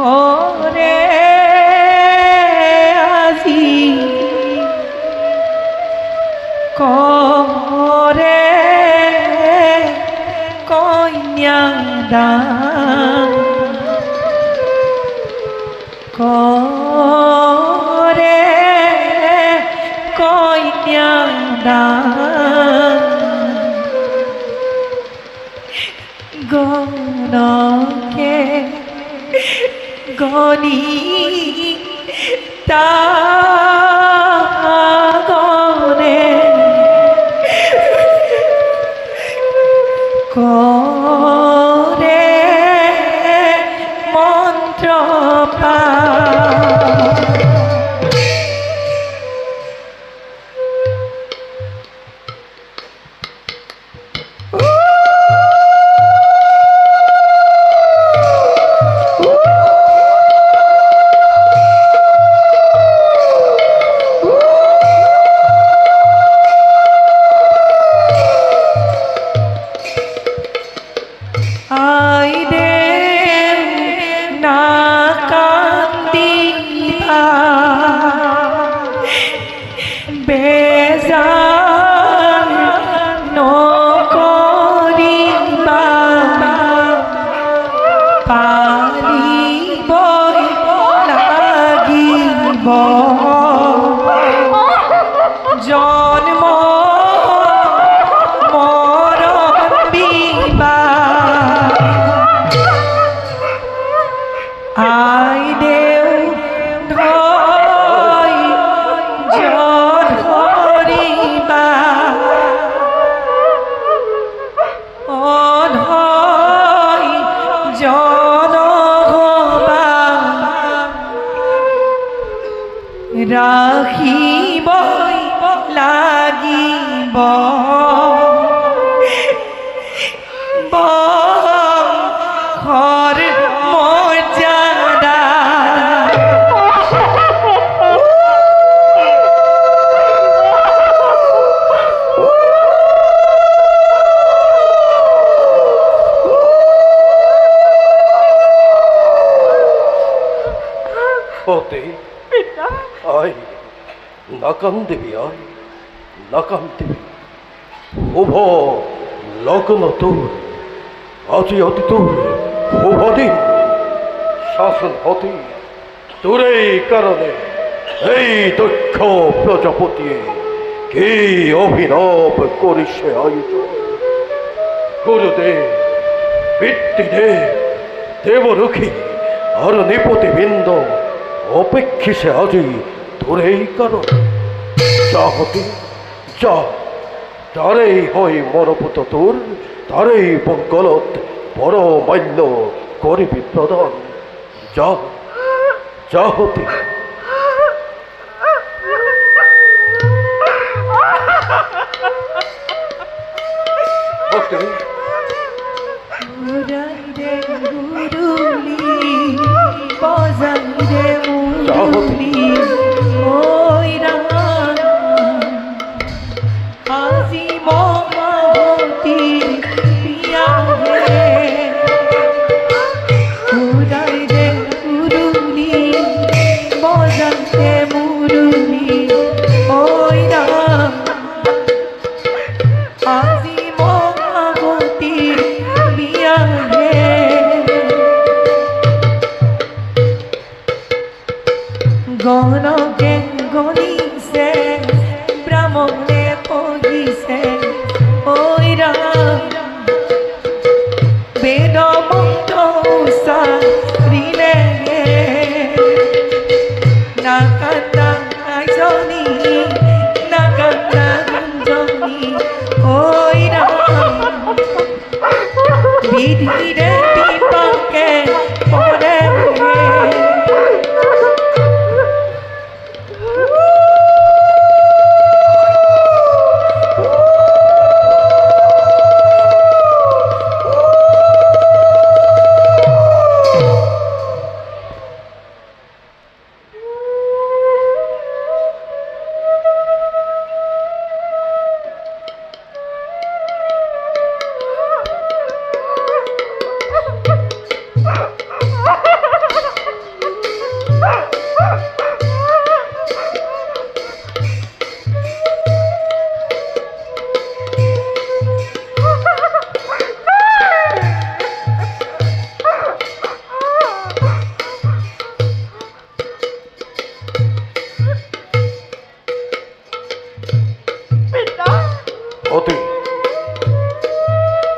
ঘরে আজি করে কন্যাদান করে কন্যাদান গণকে গণি তাগনে করে মন্ত্র জন্ম মরণ বিবাহ আই দেউ ধরিবা অধৈ জনহবা রাখিব লাগিব ঘর মর্যাদা আয় নাকান দেবী আয় নাকান দেবী শুভ লগ্ন তোর আজি অতি তোর শুভ দিন শাসন হতে তোর এই কারণে এই দক্ষ প্রজাপতি কি অভিনব করিছে আয়োজন গুরুদেব পিতৃদেব দেবরক্ষী আর নিপতিবৃন্দ অপেক্ষিছে আজি তোর এই কারণ যা হতে যা তারেই হয় মরপুত তোর তারেই মঙ্গলত বড় মান্য করিবি প্রদান যা যা হতে গণকে গণিছে ব্রাহ্মণে পঢ়িছে ওই রাম বেদ মন্ত্র উচ্চাৰিলে নাকান্দা আইজনী নাকান্দা গুঞ্জনী ওই ৰাম বিধিৰে বিপাকে পৰে হতে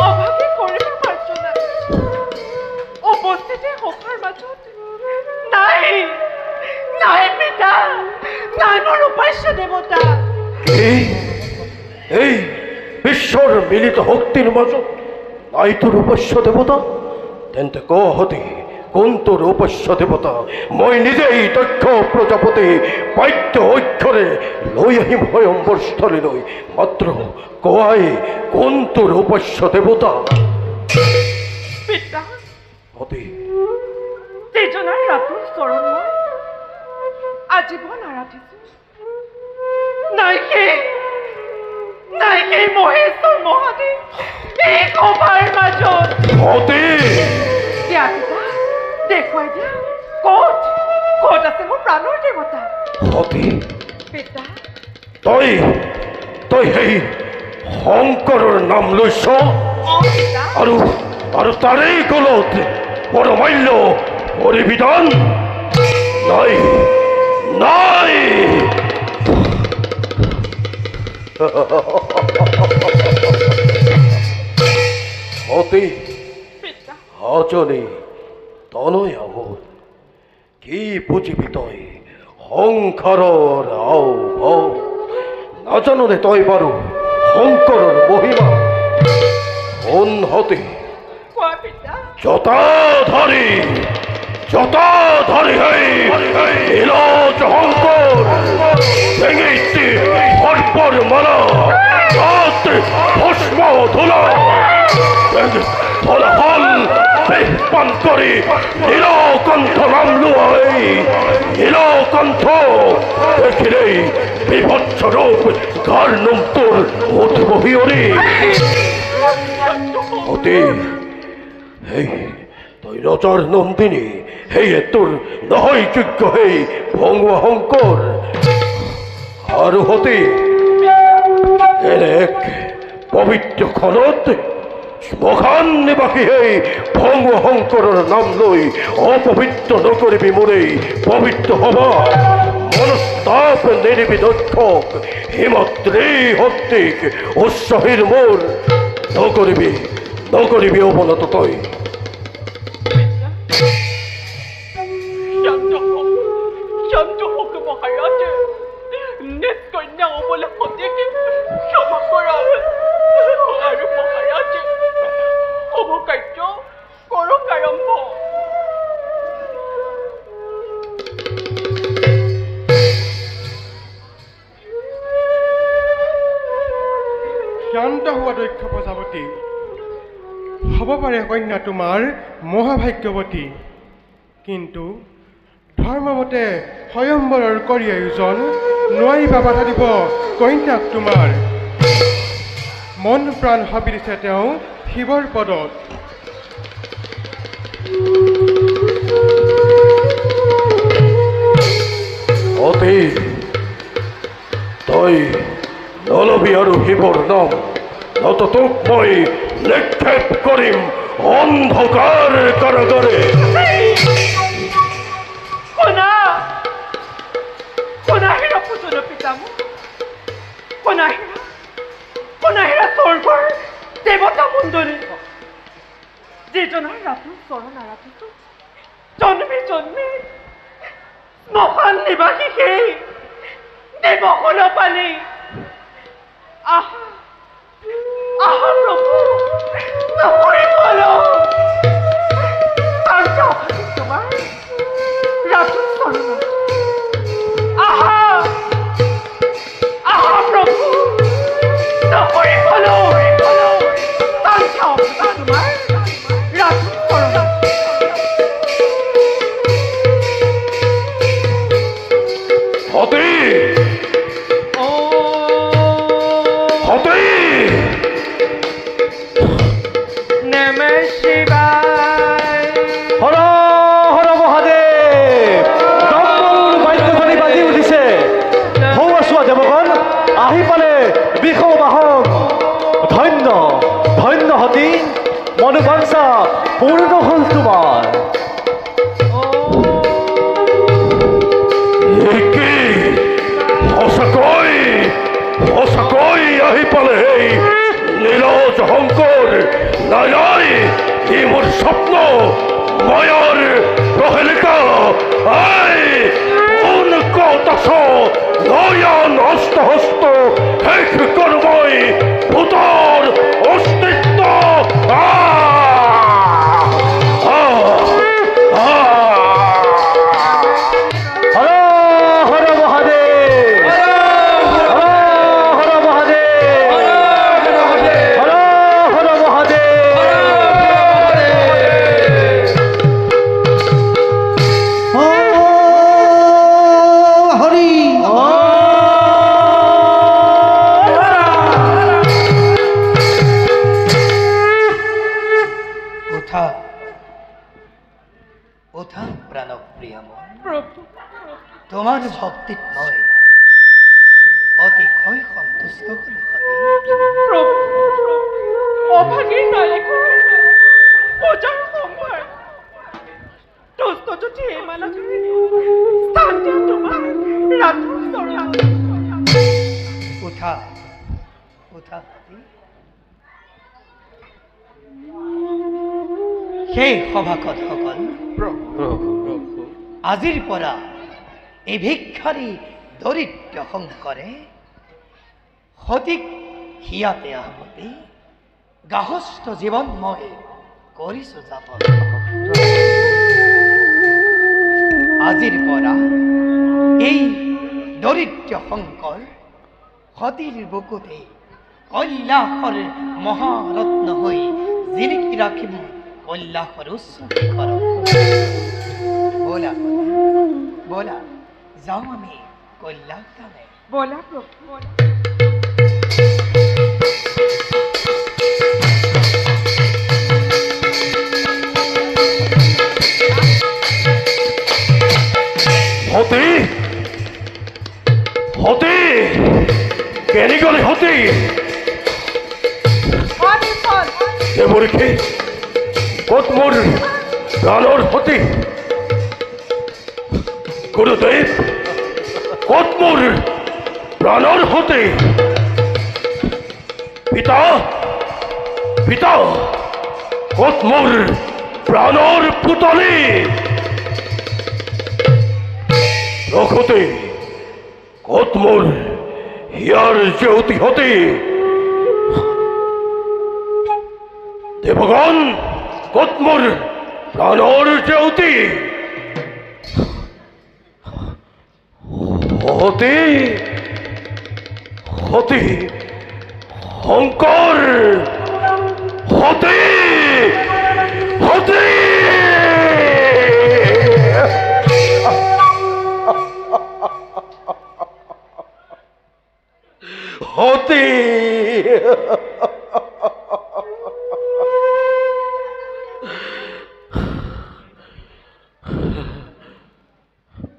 অভাৱে কৰিব মাৰ্জনা উপস্থিতি সভাৰ মাজত নাই নাই পিতা নাই মোৰ উপাস্য দেৱতা এই বিশ্বর মিলিত শক্তির মাজত নাই তোর উপাস্য দেবতা তেন্তে ক হতে কোন তোর উপাস্য দেবতা মই নিজেই দক্ষ প্রজাপতি বাদ্য অক্ষরে লই আহিম স্বয়ম্বর স্থলে লই মাত্র কয় কোন তোর উপাস্য দেবতা পিতা হতে তেজনাৰ ৰাতুল চৰণ মই আজীৱন আৰাধিছো নাইকে মহেশ্বৰ মহাদেৱ এই সভাৰ মাজত হতে দিয়া পিতা দেখুৱাই দিয়া ক'ত আছে মোৰ প্ৰাণৰ দেৱতা হতে পিতা তই তই সেই শংকৰৰ নাম লৈছ পিতা আৰু আৰু তাৰেই গলত পৰমাল্য পৰিবিধান নাই নাই হতে পিতা হাজনে তনয় আমল কি বুঝিবি তই সংসাৰৰ আও ভাও নাজাননে তই বাৰু শংকৰৰ মহিমা মন হতে কোৱা পিতা জটাধারী হেই নীলজ শঙ্কর ভেঙেছে সর্বর মালা হাত ভস্ম ধুলা ফলাফল পান করে নীলকণ্ঠ নাম লুয়াই নীলকণ্ঠ দেখিলেই বিভৎস রূপ গার নমতর উঠব হিয়রে হতে হেই তই রজার নন্দিনী হেই তোর নহয় যোগ্য হেই ভঙ্গুয়া শঙ্কর আর হতে এর এক পবিত্র খনত শ্মশান নিবাসী হেই ভঙ্গুয়া শঙ্করের নাম লই অপবিত্র নকরিবি মোরে পবিত্র হবা মনস্তাপ নিরিবি দক্ষক হিমাদ্রি হত্তিক উৎসাহীর মোর নকরিবি অবনত তই শান্ত হোক মহারাজ নিজ কন্যা অবলা সতীকে ক্ষমা কৰা আৰু মহাৰাজ শুভ কাৰ্য কৰক আৰম্ভ শান্ত হোৱা দক্ষ প্ৰজাপতি হ'ব পাৰে কন্যা তোমাৰ মহাভাগ্যৱতী কিন্তু ধৰ্মমতে স্বয়ম্বৰৰ কৰি আয়োজন নোৱাৰিবা বাধা দিব কন্যাক তোমাৰ মন প্ৰাণ সঁপি দিছে তেওঁ শিৱৰ পদত অতি তই নলবি আৰু শিৱৰ নাম নত তোক মই নিক্ষেপ কৰিম অন্ধকাৰ কাৰাগাৰে কোনাহিৰা পূজন পিতাম কোনাহিৰা স্বৰ্গৰ দেৱতা মণ্ডলী যিজনাৰ ৰাতুল চৰণ আৰাধিছো জন্মে জন্মে শ্মশান নিবাসী সেই দেৱকুল পানী আহা প্ৰভু নকৰি পালো তোমাৰ ৰাতুল চৰণ আহা প্ৰভু নকৰি পালো তোমাৰ ৰাতুল চৰণ হতে হতে নমঃ শিৱায় হৰ হৰ মহাদেৱ দম্বুৰ বাদ্যধ্বনি বাজি উঠিছে হৌ চোৱা দেৱগণ আহি পালে বিষম বাহন শঙ্কর নাই নাই এ মোর স্বপ্ন মায়ার প্রহেলিকা আই কোন কতস নয়ন অষ্টহস্ত হেক কর্মই ভূতর অস্তিত্ব হর হর মহাদেব হর হর মহাদেব হর হর মহাদেব হরি ওঠা ওঠা প্রাণপ্রিয় মন তোমার ভক্তিত নয় অতিশয় সন্তুষ্ট হলো অভাগীর নায়ক পূজার সম্ভার দোস্ত যদি এমানত স্থান দিয়া তোমার রাতুর চৰণ উঠা উঠা সতী সেই সভাসদসকল আজিৰ পৰা এই ভিক্ষাৰী দৰিদ্ৰ শংকৰে সতীক হিয়াতে আহমতি গাহস্থ জীৱন মই কৰিছো যাপন আজিৰ পৰা এই দৰিদ্ৰ শংকৰ সতীৰ বুকুতে কৈলাসৰ মহাৰত্ন হৈ জিলিকি ৰাখিম কৈলাসৰ উচ্চ শিখৰ ব'লা ব'লা যাওঁ আমি কৈলাস গানে বলা প্রভু বলা হতে হতে কেনি গলে হতে দেবরীকে কত মোর প্রাণর হতে গুরুদেব কত মোর প্রাণর হতে পিতা পিতা কত মোর প্রাণর পুতলে রঘতে কত মোর হিয়ার জ্যোতি হতে দেবগণ কত মোর প্রাণর জ্যোতি হতে হতে শঙ্কর হতে হতে হতে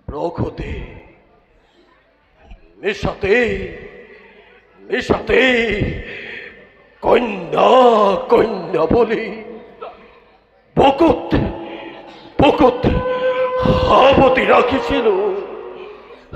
প্রকৃতি মিশাতে মিশাতে কন্যা কন্যা বলি বকুত বকুত হাবতী রাখিছিল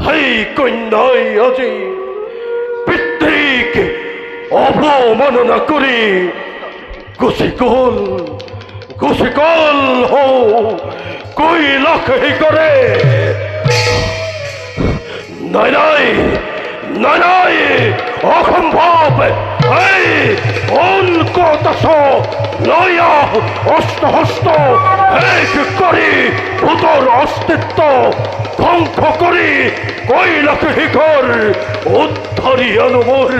হাই কন্যাই আজি পিতৃকে অবমাননা করে গুছিকল হও কৈলাস হে করে নাই নাই নাই নাই অসম্ভব এই অনকতস লয়া অষ্টহস্ত এক করে ভূতর অস্তিত্ব ধ্বংস করে কৈলাস শিখর উদ্ধারি আনো মোর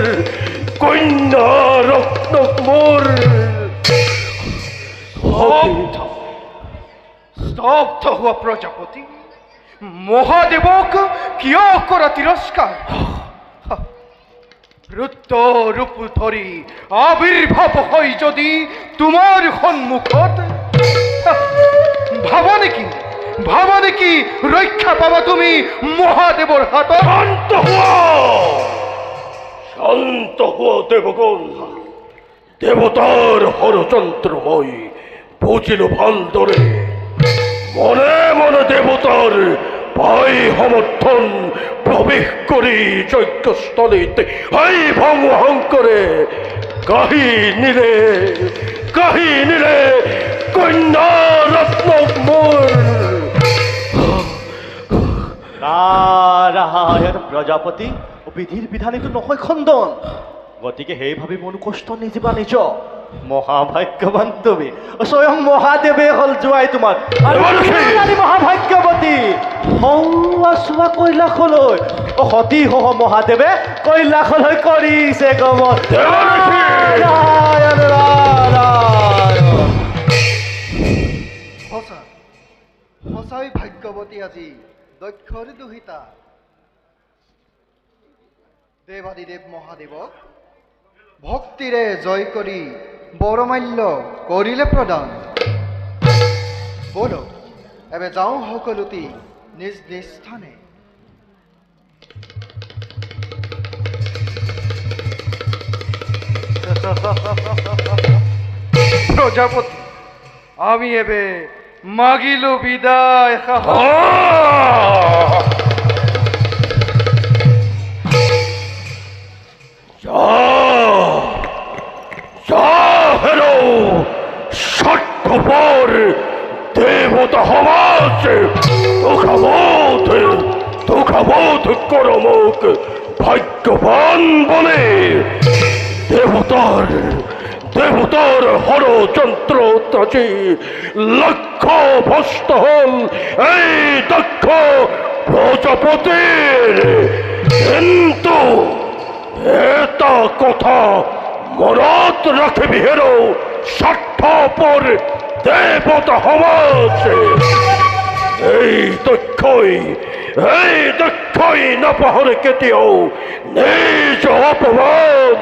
কন্যা রত্ন মোর স্তব্ধ হোৱা প্ৰজাপতি মহাদেৱক কিয় কৰা তিৰস্কাৰ ৰুদ্ৰ ৰূপ ধৰি আবিৰ্ভাৱ হয় যদি তোমাৰ সন্মুখত ভাবা নেকি ৰক্ষা পাবা তুমি মহাদেৱৰ হাতত শান্ত হুয়া দেবগণ দেবতার হরচন্দ্রময় বুঝিল ভাল ধরে মনে মনে দেবতার পাই সমর্থন প্রবেশ করি যজ্ঞস্থলিতে হাই ভঙ্গ করে কাহিনীরে কন্যা রত্ন মোর নারায়ণ প্ৰজাপতি বিধিৰ বিধানীটো নহয় খণ্ডন গতিকে সেই ভাবি মনো কষ্ট নিজিবা নিজ মহাভাগ্যৱান তুমি স্বয়ং মহাদেৱে হ'ল জোৱাই তোমাৰ আৰু তুমি মহাভাগ্যৱতী হৌৱা চোৱা কৈলাশলৈ সতী সহ মহাদেৱে কৈলাশলৈ কৰিছে গমন নাৰায়ণ নাৰায়ণ সঁচাই ভাগ্যৱতী আজি দক্ষৰ দুহিতা দেৱাদিদেৱ মহাদেৱক ভক্তিৰে জয় কৰি বৰমাল্য কৰিলে প্ৰদান বলো এবে যাওঁ সকলোটি নিজ নিজ স্থানে প্রজাপতি আমি এবে মাগিল বিদায় হেরো স্বার্থপর দেবতা হবাস দুঃখবোধ করো মুখ ভাগ্যবান বলে দেবতার হরযন্ত্র ত্রাচি লক্ষ ভস্ত হল এই দক্ষ প্রজাপতির কিন্তু এটা কথা মনত রাখবি হেরো স্বার্থপর দেবতা হবাস এই দক্ষই না পাহরে কেতিয়াও নিজ অপমান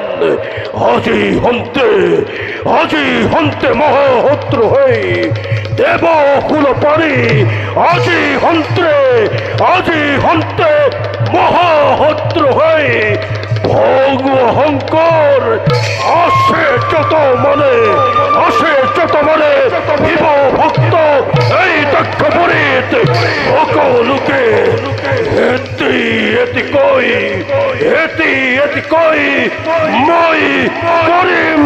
আজি হন্তে মহাহত্র হই দেব কুল পারি আজি হন্তে মহাহত্র হই ভোগ অহংকার আসে যত মনে শিব ভক্ত এই দক্ষ পরিত সকলুকে এতি কই মই করিম